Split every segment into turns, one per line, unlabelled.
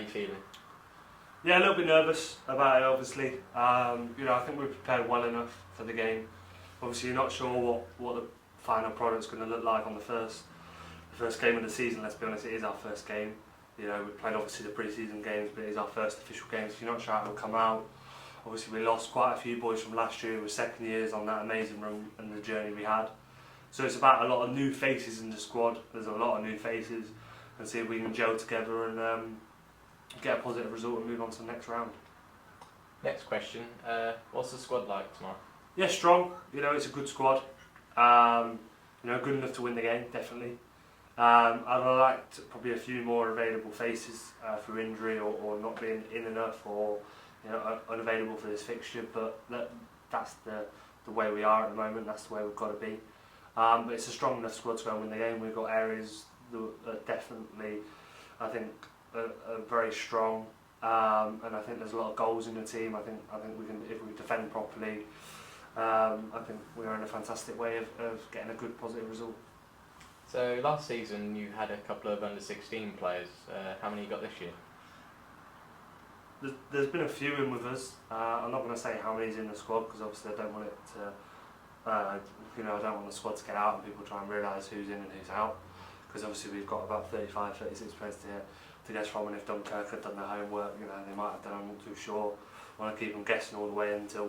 you feeling?
Yeah, a little bit nervous about it, obviously. I think we've prepared well enough for the game. Obviously, you're not sure what the final product's going to look like on the first game of the season. Let's be honest, it is our first game. We played obviously the pre-season games, but it is our first official game, so you're not sure how it'll come out. Obviously, we lost quite a few boys from last year who were second years on that amazing run and the journey we had. So it's about a lot of new faces in the squad. There's a lot of new faces, and see if we can gel together and get a positive result and move on to the next round.
Next question, what's the squad like tomorrow?
Yeah, strong. It's a good squad. Good enough to win the game, definitely. I'd like probably a few more available faces through injury or not being in enough or unavailable for this fixture, but that's the way we are at the moment. That's the way we've got to be. But it's a strong enough squad to go and win the game. We've got areas that are definitely, I think, are very strong, and I think there's a lot of goals in the team. I think we can, if we defend properly. I think we are in a fantastic way of getting a good positive result.
So last season you had a couple of under-16 players. How many you got this year?
There's been a few in with us. I'm not going to say how many's in the squad because obviously I don't want it to. I don't want the squad to get out and people try and realise who's in and who's out. Because obviously we've got about 35, 36 players to guess from, and if Dunkirk had done their homework, they might have done. I'm not too sure. I want to keep them guessing all the way until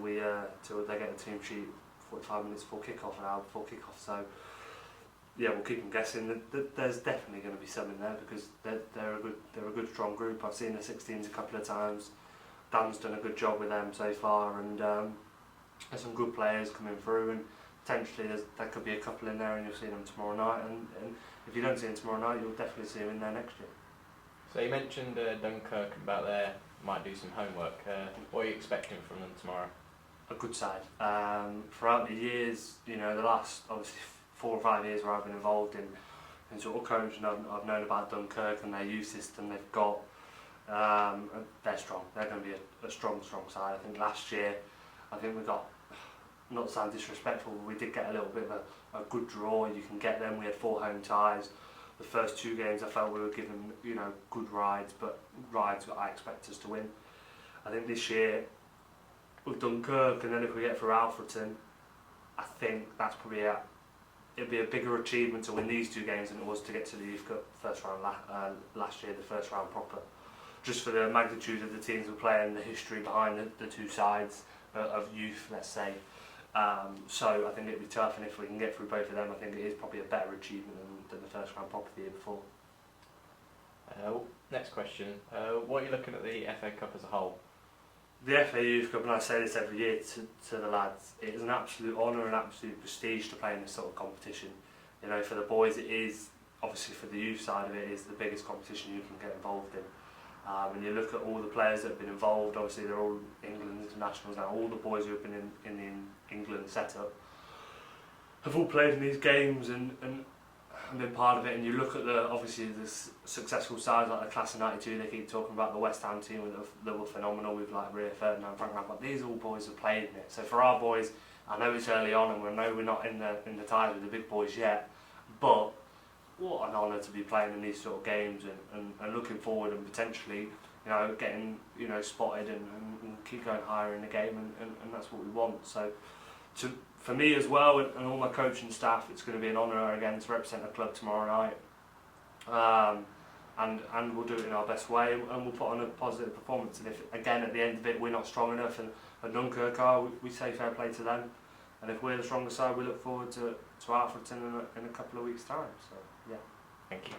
till they get the team sheet 45 minutes before kick-off, an hour before kick-off. So yeah, we'll keep them guessing. There's definitely going to be some in there because they're a good strong group. I've seen the 16s a couple of times. Dan's done a good job with them so far, and there's some good players coming through, and potentially there could be a couple in there, and you'll see them tomorrow night. And if you don't see them tomorrow night, you'll definitely see them in there next year.
So you mentioned Dunkirk about there might do some homework. What are you expecting from them tomorrow?
A good side. Throughout the years, the last obviously 4 or 5 years where I've been involved in sort of coaching, I've known about Dunkirk and their youth system they've got. They're strong. They're going to be a strong side. I think last year, we got, not to sound disrespectful, but we did get a little bit of a good draw. You can get them. We had 4 home ties. The first 2 games I felt we were given good rides, but rides that I expect us to win. I think this year with Dunkirk, and then if we get through Alfreton, I think that's probably it'd be a bigger achievement to win these 2 games than it was to get to the Youth Cup first round last year, the first round proper. Just for the magnitude of the teams we're playing, the history behind the 2 sides of youth, let's say. So I think it'd be tough, and if we can get through both of them, I think it is probably a better achievement than the first round proper the year before.
Next question, what are you looking at the FA Cup as a whole?
The FA Youth Cup, and I say this every year to the lads, it is an absolute honour and absolute prestige to play in this sort of competition. For the boys it is, obviously for the youth side of it, is the biggest competition you can get involved in. And you look at all the players that have been involved, obviously they're all England internationals now, all the boys who have been in the England setup have all played in these games and been part of it. And you look at obviously the successful sides like the class of '92, they keep talking about the West Ham team that were phenomenal with like Rio Ferdinand, Frank Lampard. These all boys have played in it. So for our boys, I know it's early on and we know we're not in the ties with the big boys yet, but what an honour to be playing in these sort of games and looking forward and potentially getting spotted and keep going higher in the game, and that's what we want. So for me as well and all my coaching staff, it's going to be an honour again to represent the club tomorrow night, and we'll do it in our best way, and we'll put on a positive performance. And if again at the end of it we're not strong enough and Dunkirk are, we say fair play to them, and if we're the stronger side, we look forward to Alfreton in a couple of weeks' time. So yeah.
Thank you.